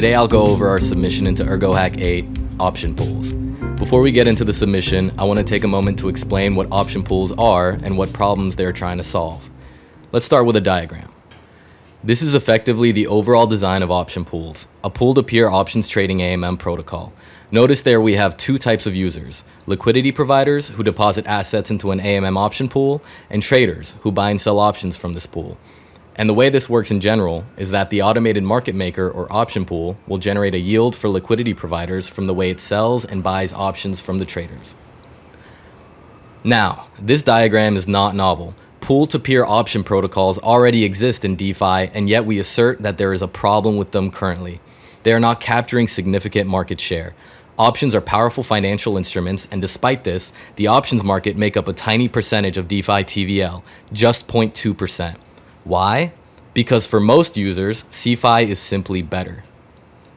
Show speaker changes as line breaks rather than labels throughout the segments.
Today I'll go over our submission into ErgoHack 8 OptionPools. Before we get into the submission, I want to take a moment to explain what OptionPools are and what problems they're trying to solve. Let's start with a diagram. This is effectively the overall design of OptionPools, a pool-to-peer options trading AMM protocol. Notice there we have two types of users: liquidity providers who deposit assets into an AMM option pool, and traders who buy and sell options from this pool. And the way this works in general is that the automated market maker or option pool will generate a yield for liquidity providers from the way it sells and buys options from the traders. Now, this diagram is not novel. Pool-to-peer option protocols already exist in DeFi, and yet we assert that there is a problem with them currently. They are not capturing significant market share. Options are powerful financial instruments, and despite this, the options market make up a tiny percentage of DeFi TVL, just 0.2%. Why? Because for most users, CeFi is simply better.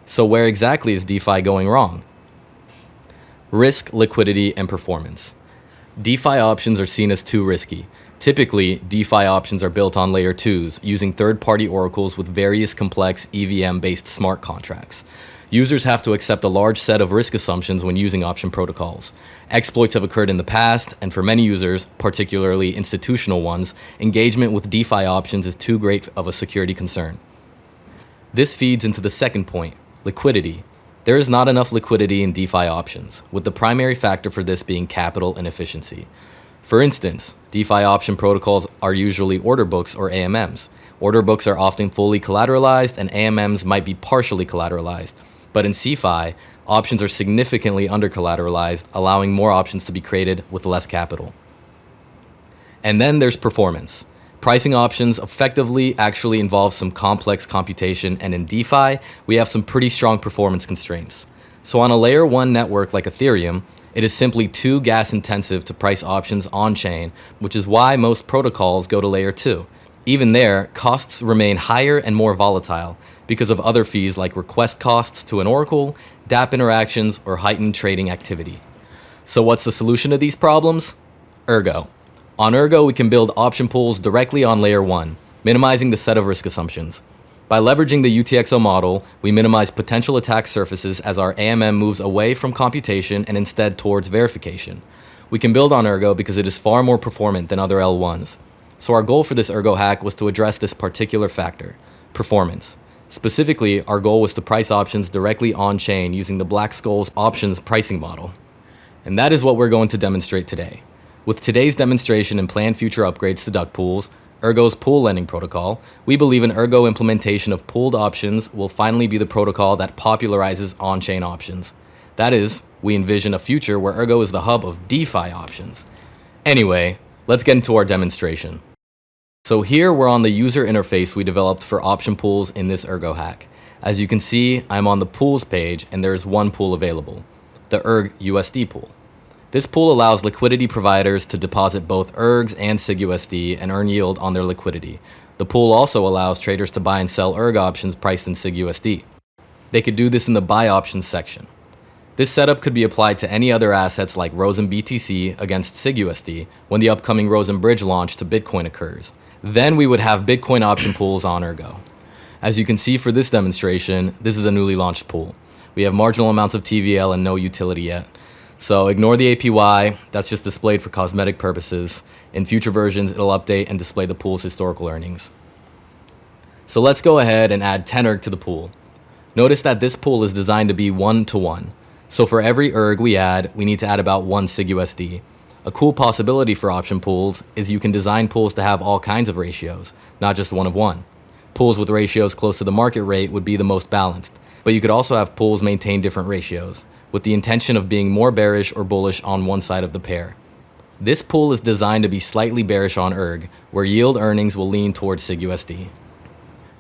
So where exactly is DeFi going wrong? Risk, liquidity, and performance. DeFi options are seen as too risky. Typically, DeFi options are built on layer 2s using third-party oracles with various complex EVM-based smart contracts. Users have to accept a large set of risk assumptions when using option protocols. Exploits have occurred in the past, and for many users, particularly institutional ones, engagement with DeFi options is too great of a security concern. This feeds into the second point, liquidity. There is not enough liquidity in DeFi options, with the primary factor for this being capital and efficiency. For instance, DeFi option protocols are usually order books or AMMs. Order books are often fully collateralized, and AMMs might be partially collateralized. But in CeFi, options are significantly under-collateralized, allowing more options to be created with less capital. And then there's performance. Pricing options effectively actually involves some complex computation, and in DeFi, we have some pretty strong performance constraints. So on a layer 1 network like Ethereum, it is simply too gas-intensive to price options on-chain, which is why most protocols go to layer 2. Even there, costs remain higher and more volatile because of other fees like request costs to an oracle, dApp interactions, or heightened trading activity. So what's the solution to these problems? Ergo. On Ergo, we can build option pools directly on layer 1, minimizing the set of risk assumptions. By leveraging the UTXO model, we minimize potential attack surfaces as our AMM moves away from computation and instead towards verification. We can build on Ergo because it is far more performant than other L1s. So our goal for this Ergo hack was to address this particular factor, performance. Specifically, our goal was to price options directly on-chain using the Black-Scholes options pricing model. And that is what we're going to demonstrate today. With today's demonstration and planned future upgrades to duckPools, Ergo's pool lending protocol, we believe an Ergo implementation of pooled options will finally be the protocol that popularizes on-chain options. That is, we envision a future where Ergo is the hub of DeFi options. Anyway, let's get into our demonstration. So here we're on the user interface we developed for option pools in this Ergo hack. As you can see, I'm on the pools page and there is one pool available, the ErgUSD pool. This pool allows liquidity providers to deposit both ERGs and SigUSD and earn yield on their liquidity. The pool also allows traders to buy and sell ERG options priced in SigUSD. They could do this in the buy options section. This setup could be applied to any other assets like Rosen BTC against SigUSD when the upcoming Rosen Bridge launch to Bitcoin occurs. Then we would have Bitcoin option pools on Ergo. As you can see for this demonstration, this is a newly launched pool. We have marginal amounts of TVL and no utility yet. So ignore the APY, that's just displayed for cosmetic purposes. In future versions, it'll update and display the pool's historical earnings. So let's go ahead and add 10 ERG to the pool. Notice that this pool is designed to be 1-to-1. So for every ERG we add, we need to add about 1 SigUSD. A cool possibility for option pools is you can design pools to have all kinds of ratios, not just 1-of-1. Pools with ratios close to the market rate would be the most balanced, but you could also have pools maintain different ratios, with the intention of being more bearish or bullish on one side of the pair. This pool is designed to be slightly bearish on ERG, where yield earnings will lean towards SigUSD.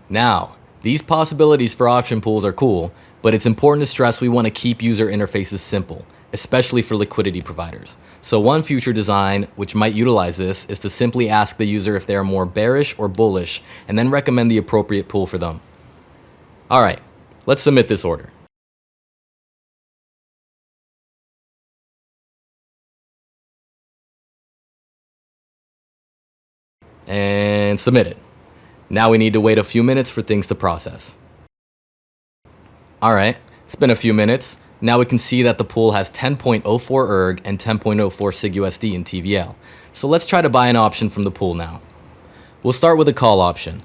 Now, these possibilities for option pools are cool, but it's important to stress we want to keep user interfaces simple, especially for liquidity providers. So one future design which might utilize this is to simply ask the user if they are more bearish or bullish, and then recommend the appropriate pool for them. Alright, let's submit this order. And submit it. Now we need to wait a few minutes for things to process. Alright, it's been a few minutes. Now we can see that the pool has 10.04 ERG and 10.04 SIG-USD in TVL. So let's try to buy an option from the pool now. We'll start with a call option.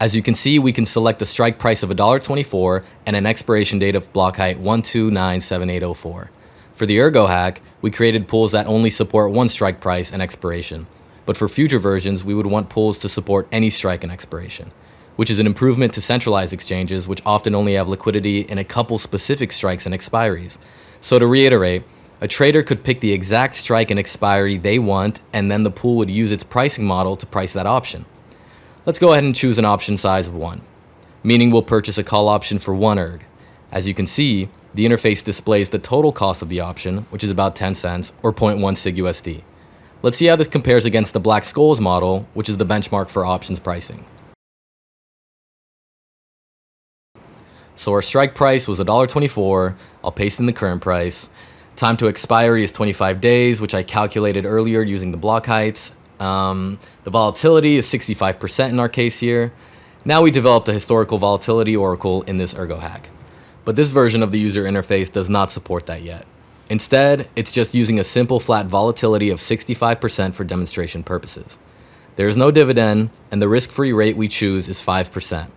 As you can see, we can select a strike price of $1.24 and an expiration date of block height 1297804. For the ErgoHack, we created pools that only support one strike price and expiration. But for future versions, we would want pools to support any strike and expiration, which is an improvement to centralized exchanges, which often only have liquidity in a couple specific strikes and expiries. So to reiterate, a trader could pick the exact strike and expiry they want, and then the pool would use its pricing model to price that option. Let's go ahead and choose an option size of 1, meaning we'll purchase a call option for 1 ERG. As you can see, the interface displays the total cost of the option, which is about 10 cents or 0.1 SIG-USD. Let's see how this compares against the Black Scholes model, which is the benchmark for options pricing. So our strike price was $1.24, I'll paste in the current price. Time to expiry is 25 days, which I calculated earlier using the block heights. The volatility is 65% in our case here. Now we developed a historical volatility oracle in this ErgoHack. But this version of the user interface does not support that yet. Instead, it's just using a simple flat volatility of 65% for demonstration purposes. There is no dividend, and the risk-free rate we choose is 5%.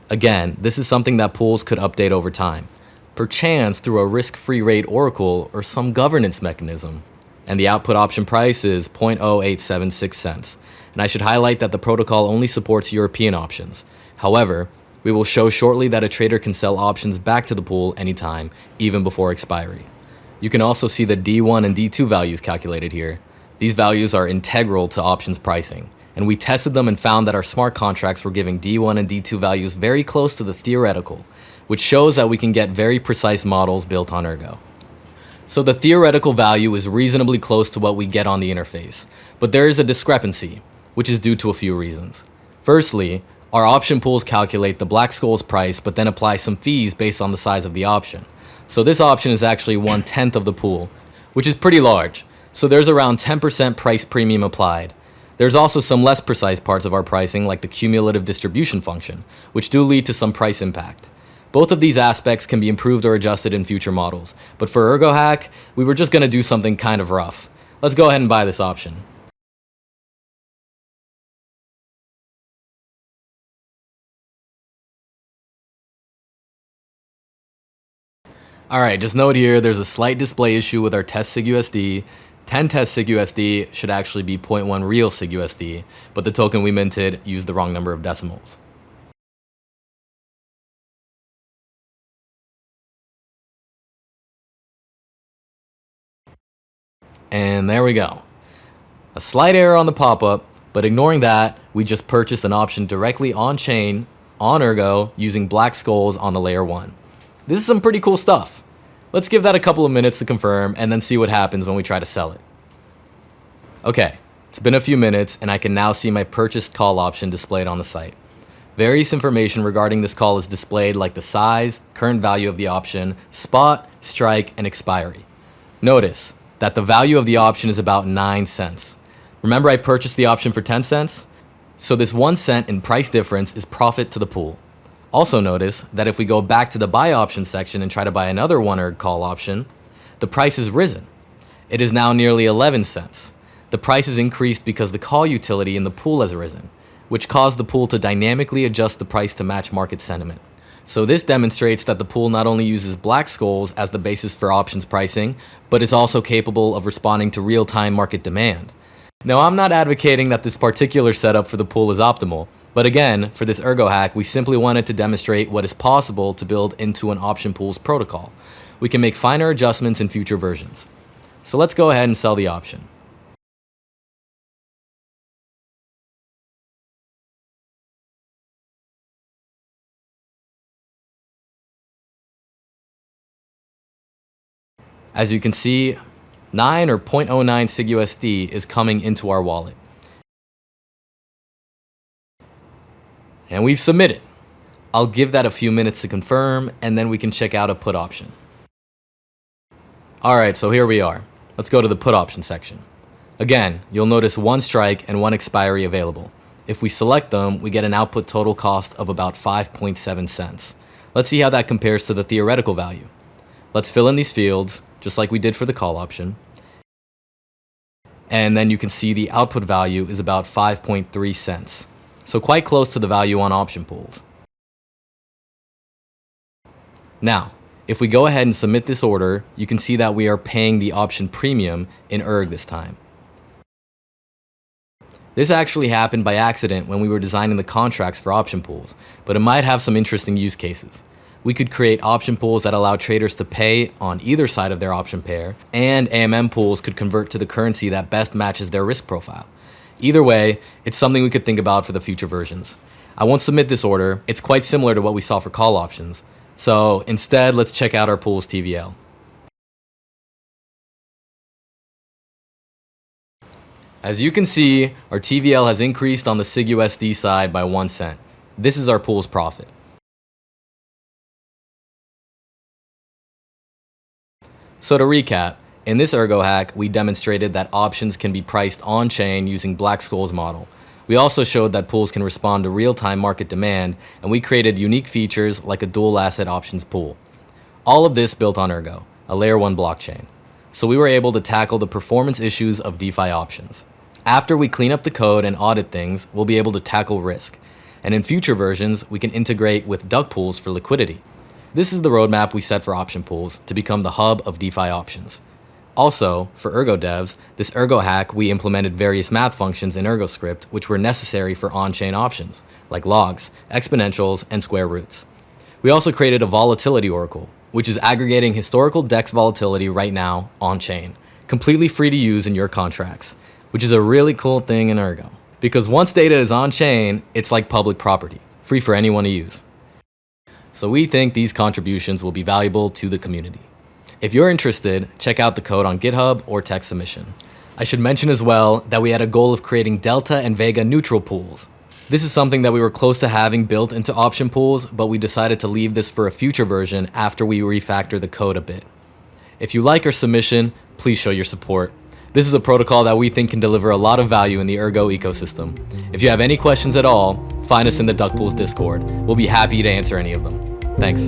Again, this is something that pools could update over time, perchance through a risk-free rate oracle or some governance mechanism. And the output option price is 0.0876 cents. And I should highlight that the protocol only supports European options. However, we will show shortly that a trader can sell options back to the pool anytime, even before expiry. You can also see the D1 and D2 values calculated here. These values are integral to options pricing, and we tested them and found that our smart contracts were giving D1 and D2 values very close to the theoretical, which shows that we can get very precise models built on Ergo. So the theoretical value is reasonably close to what we get on the interface, but there is a discrepancy, which is due to a few reasons. Firstly, our option pools calculate the Black Scholes price but then apply some fees based on the size of the option. So this option is actually 1/10 of the pool, which is pretty large. So there's around 10% price premium applied. There's also some less precise parts of our pricing, like the cumulative distribution function, which do lead to some price impact. Both of these aspects can be improved or adjusted in future models, but for ErgoHack, we were just going to do something kind of rough. Let's go ahead and buy this option. Alright, just note here, there's a slight display issue with our test SIG-USD. 10 test SIG-USD should actually be 0.1 real SIG-USD, but the token we minted used the wrong number of decimals. And there we go. A slight error on the pop-up, but ignoring that, we just purchased an option directly on-chain, on Ergo, using Black Scholes on the layer 1. This is some pretty cool stuff. Let's give that a couple of minutes to confirm and then see what happens when we try to sell it. Okay, it's been a few minutes and I can now see my purchased call option displayed on the site. Various information regarding this call is displayed, like the size, current value of the option, spot, strike, and expiry. Notice that the value of the option is about 9 cents. Remember I purchased the option for 10 cents? So this 1 cent in price difference is profit to the pool. Also notice that if we go back to the buy option section and try to buy another 1 ERG call option, the price has risen. It is now nearly 11 cents. The price has increased because the call utility in the pool has risen, which caused the pool to dynamically adjust the price to match market sentiment. So this demonstrates that the pool not only uses Black Scholes as the basis for options pricing, but is also capable of responding to real-time market demand. Now, I'm not advocating that this particular setup for the pool is optimal, but again, for this ErgoHack, we simply wanted to demonstrate what is possible to build into an OptionPools protocol. We can make finer adjustments in future versions. So let's go ahead and sell the option. As you can see, 9 or 0.09 SIG-USD is coming into our wallet. And we've submitted. I'll give that a few minutes to confirm, and then we can check out a put option. Alright, so here we are. Let's go to the put option section. Again, you'll notice 1 strike and 1 expiry available. If we select them, we get an output total cost of about 5.7 cents. Let's see how that compares to the theoretical value. Let's fill in these fields, just like we did for the call option. And then you can see the output value is about 5.3 cents. So quite close to the value on OptionPools. Now, if we go ahead and submit this order, you can see that we are paying the option premium in Erg this time. This actually happened by accident when we were designing the contracts for OptionPools, but it might have some interesting use cases. We could create option pools that allow traders to pay on either side of their option pair, and AMM pools could convert to the currency that best matches their risk profile. Either way, it's something we could think about for the future versions. I won't submit this order. It's quite similar to what we saw for call options. So instead, let's check out our pool's TVL. As you can see, our TVL has increased on the SIG-USD side by 1 cent. This is our pool's profit. So to recap, in this ErgoHack, we demonstrated that options can be priced on-chain using Black-Scholes model. We also showed that pools can respond to real-time market demand, and we created unique features like a dual asset options pool. All of this built on Ergo, a layer 1 blockchain. So we were able to tackle the performance issues of DeFi options. After we clean up the code and audit things, we'll be able to tackle risk. And in future versions, we can integrate with duckPools for liquidity. This is the roadmap we set for OptionPools to become the hub of DeFi options. Also, for Ergo devs, this ErgoHack, we implemented various math functions in ErgoScript which were necessary for on-chain options, like logs, exponentials, and square roots. We also created a volatility oracle, which is aggregating historical DEX volatility right now on-chain, completely free to use in your contracts, which is a really cool thing in Ergo. Because once data is on-chain, it's like public property, free for anyone to use. So we think these contributions will be valuable to the community. If you're interested, check out the code on GitHub or text submission. I should mention as well that we had a goal of creating Delta and Vega neutral pools. This is something that we were close to having built into OptionPools, but we decided to leave this for a future version after we refactor the code a bit. If you like our submission, please show your support. This is a protocol that we think can deliver a lot of value in the Ergo ecosystem. If you have any questions at all, find us in the duckPools Discord. We'll be happy to answer any of them. Thanks.